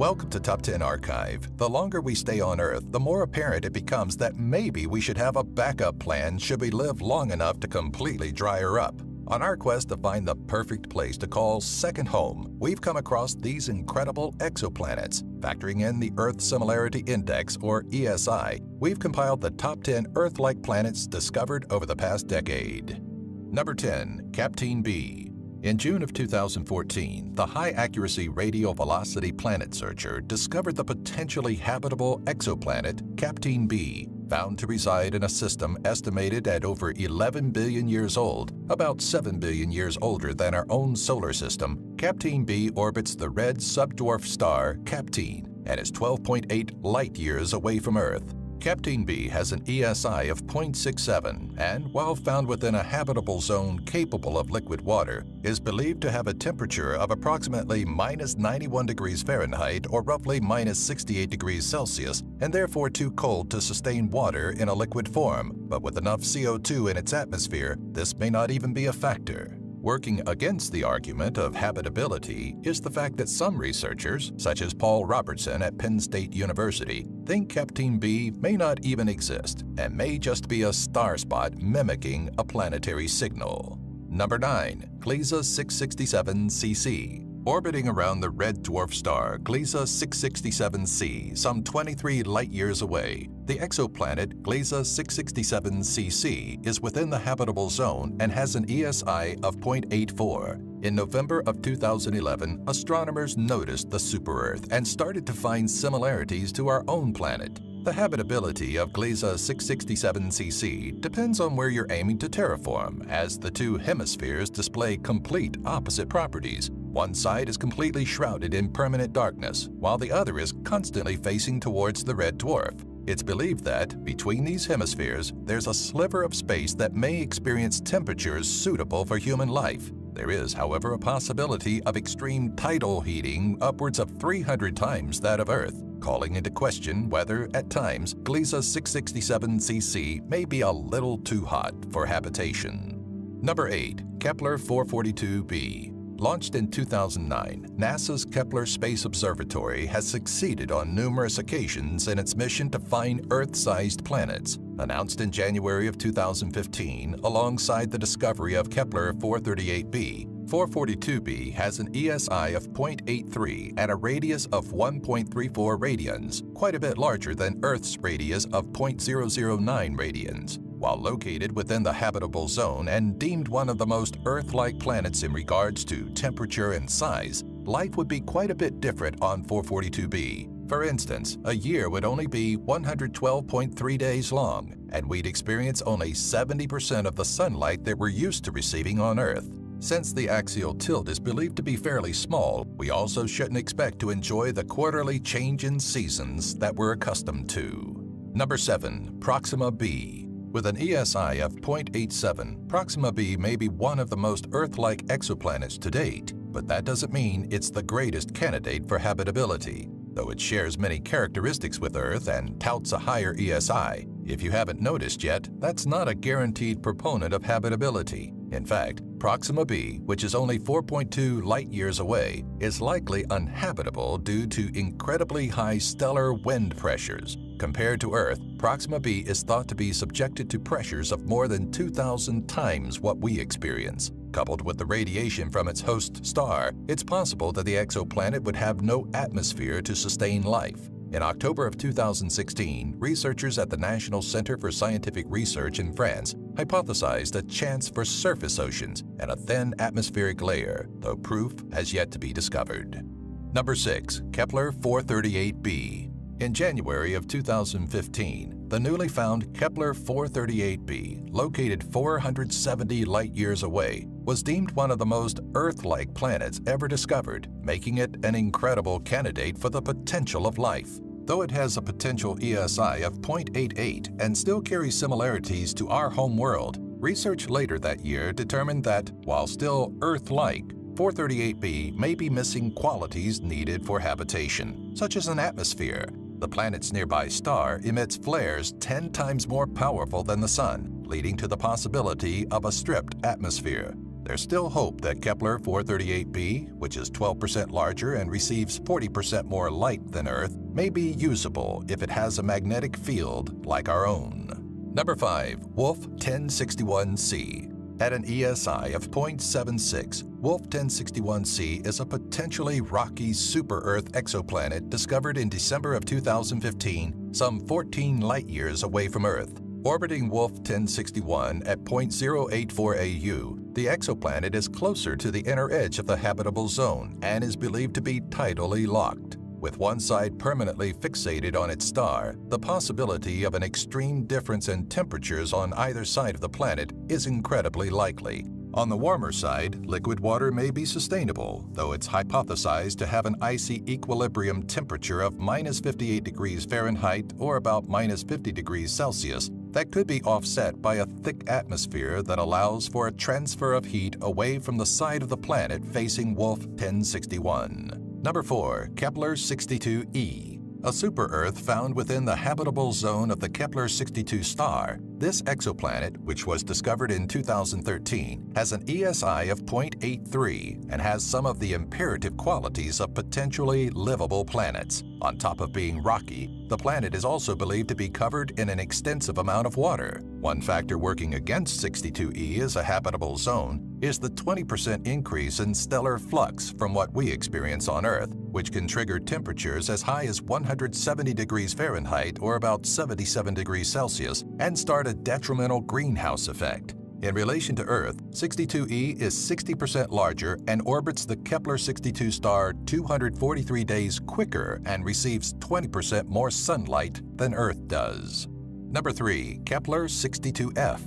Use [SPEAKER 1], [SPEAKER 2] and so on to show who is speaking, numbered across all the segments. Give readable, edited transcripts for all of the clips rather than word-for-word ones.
[SPEAKER 1] Welcome to Top 10 Archive. The longer we stay on Earth, the more apparent it becomes that maybe we should have a backup plan should we live long enough to completely dry her up. On our quest to find the perfect place to call second home, we've come across these incredible exoplanets. Factoring in the Earth Similarity Index, or ESI, we've compiled the top 10 Earth-like planets discovered over the past decade. Number 10. Captain B. In June of 2014, the High-Accuracy Radial Velocity Planet Searcher discovered the potentially habitable exoplanet Captain B, found to reside in a system estimated at over 11 billion years old, about 7 billion years older than our own solar system. Captain B orbits the red subdwarf star Captain and is 12.8 light-years away from Earth. Captain B has an ESI of 0.67 and, while found within a habitable zone capable of liquid water, is believed to have a temperature of approximately -91 degrees Fahrenheit or roughly -68 degrees Celsius, and therefore too cold to sustain water in a liquid form. But with enough CO2 in its atmosphere, this may not even be a factor. Working against the argument of habitability is the fact that some researchers, such as Paul Robertson at Penn State University, think Captain B may not even exist and may just be a star spot mimicking a planetary signal. Number 9. Gliese 667cc. Orbiting around the red dwarf star Gliese 667c, some 23 light-years away, the exoplanet Gliese 667cc is within the habitable zone and has an ESI of 0.84. In November of 2011, astronomers noticed the super-Earth and started to find similarities to our own planet. The habitability of Gliese 667cc depends on where you're aiming to terraform, as the two hemispheres display complete opposite properties. One side is completely shrouded in permanent darkness, while the other is constantly facing towards the red dwarf. It's believed that, between these hemispheres, there's a sliver of space that may experience temperatures suitable for human life. There is, however, a possibility of extreme tidal heating upwards of 300 times that of Earth, calling into question whether, at times, Gliese 667cc may be a little too hot for habitation. Number 8. Kepler 442b. Launched in 2009, NASA's Kepler Space Observatory has succeeded on numerous occasions in its mission to find Earth-sized planets. Announced in January of 2015, alongside the discovery of Kepler 438b, 442b has an ESI of 0.83 and a radius of 1.34 radians, quite a bit larger than Earth's radius of 0.009 radians. While located within the habitable zone and deemed one of the most Earth-like planets in regards to temperature and size, life would be quite a bit different on 442b. For instance, a year would only be 112.3 days long, and we'd experience only 70% of the sunlight that we're used to receiving on Earth. Since the axial tilt is believed to be fairly small, we also shouldn't expect to enjoy the quarterly change in seasons that we're accustomed to. Number 7. Proxima b. With an ESI of 0.87, Proxima b may be one of the most Earth-like exoplanets to date, but that doesn't mean it's the greatest candidate for habitability. Though it shares many characteristics with Earth and touts a higher ESI, if you haven't noticed yet, that's not a guaranteed proponent of habitability. In fact, Proxima b, which is only 4.2 light-years away, is likely uninhabitable due to incredibly high stellar wind pressures. Compared to Earth, Proxima b is thought to be subjected to pressures of more than 2,000 times what we experience. Coupled with the radiation from its host star, it's possible that the exoplanet would have no atmosphere to sustain life. In October of 2016, researchers at the National Center for Scientific Research in France hypothesized a chance for surface oceans and a thin atmospheric layer, though proof has yet to be discovered. Number 6. Kepler 438b. In January of 2015, the newly found Kepler 438b, located 470 light-years away, was deemed one of the most Earth-like planets ever discovered, making it an incredible candidate for the potential of life. Though it has a potential ESI of 0.88 and still carries similarities to our home world, research later that year determined that, while still Earth-like, 438b may be missing qualities needed for habitation, such as an atmosphere. The planet's nearby star emits flares 10 times more powerful than the Sun, leading to the possibility of a stripped atmosphere. there's still hope that Kepler-438b, which is 12% larger and receives 40% more light than Earth, may be usable if it has a magnetic field like our own. Number 5. Wolf 1061c. At an ESI of 0.76, Wolf 1061c is a potentially rocky super-Earth exoplanet discovered in December of 2015, some 14 light-years away from Earth. Orbiting Wolf 1061 at 0.084 AU, the exoplanet is closer to the inner edge of the habitable zone and is believed to be tidally locked. With one side permanently fixated on its star, the possibility of an extreme difference in temperatures on either side of the planet is incredibly likely. On the warmer side, liquid water may be sustainable, though it's hypothesized to have an icy equilibrium temperature of -58 degrees Fahrenheit or about -50 degrees Celsius that could be offset by a thick atmosphere that allows for a transfer of heat away from the side of the planet facing Wolf 1061. Number 4. Kepler-62e. A super-Earth found within the habitable zone of the Kepler-62 star. This exoplanet, which was discovered in 2013, has an ESI of 0.83 and has some of the imperative qualities of potentially livable planets. On top of being rocky, the planet is also believed to be covered in an extensive amount of water. One factor working against 62e as a habitable zone is the 20% increase in stellar flux from what we experience on Earth, which can trigger temperatures as high as 170 degrees Fahrenheit or about 77 degrees Celsius and start a detrimental greenhouse effect. In relation to Earth, 62e is 60% larger and orbits the Kepler-62 star 243 days quicker and receives 20% more sunlight than Earth does. Number 3. Kepler-62f.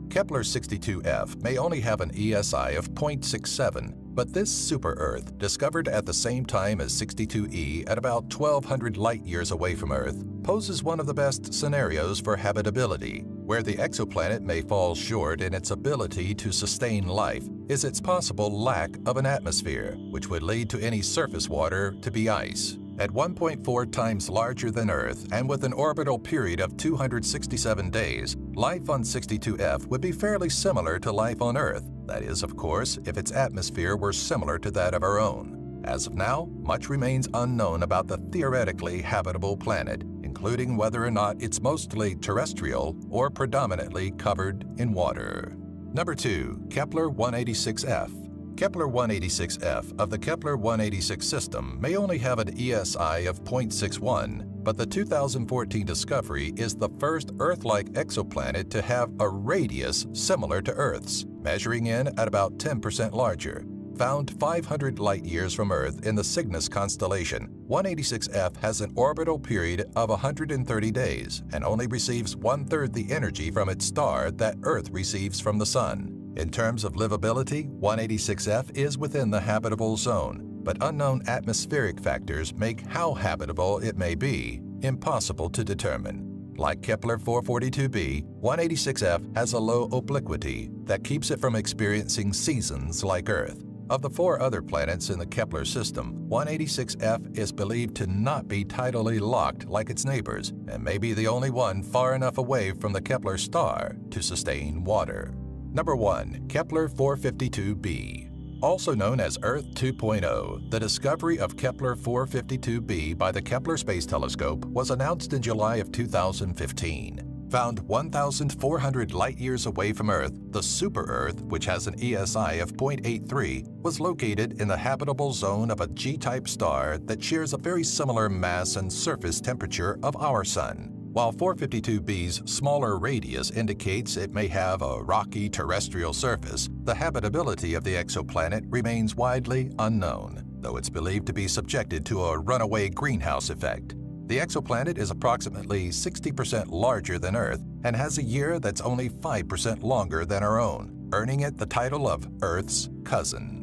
[SPEAKER 1] Kepler-62f may only have an ESI of 0.67, but this super-Earth, discovered at the same time as 62e at about 1,200 light-years away from Earth, poses one of the best scenarios for habitability. Where the exoplanet may fall short in its ability to sustain life is its possible lack of an atmosphere, which would lead to any surface water to be ice. At 1.4 times larger than Earth and with an orbital period of 267 days, life on 62f would be fairly similar to life on Earth. That is, of course, if its atmosphere were similar to that of our own. As of now, much remains unknown about the theoretically habitable planet, including whether or not it's mostly terrestrial or predominantly covered in water. Number 2. Kepler-186f. Kepler-186f of the Kepler-186 system may only have an ESI of 0.61, but the 2014 discovery is the first Earth-like exoplanet to have a radius similar to Earth's, measuring in at about 10% larger. Found 500 light-years from Earth in the Cygnus constellation, 186f has an orbital period of 130 days and only receives 1/3 the energy from its star that Earth receives from the Sun. In terms of livability, 186f is within the habitable zone, but unknown atmospheric factors make how habitable it may be impossible to determine. Like Kepler-442b, 186f has a low obliquity that keeps it from experiencing seasons like Earth. Of the 4 other planets in the Kepler system, 186f is believed to not be tidally locked like its neighbors and may be the only one far enough away from the Kepler star to sustain water. Number 1. Kepler-452b. Also known as Earth 2.0, the discovery of Kepler-452b by the Kepler Space Telescope was announced in July of 2015. Found 1,400 light-years away from Earth, the super-Earth, which has an ESI of 0.83, was located in the habitable zone of a G-type star that shares a very similar mass and surface temperature of our Sun. While 452b's smaller radius indicates it may have a rocky terrestrial surface, the habitability of the exoplanet remains widely unknown, though it's believed to be subjected to a runaway greenhouse effect. The exoplanet is approximately 60% larger than Earth and has a year that's only 5% longer than our own, earning it the title of Earth's cousin.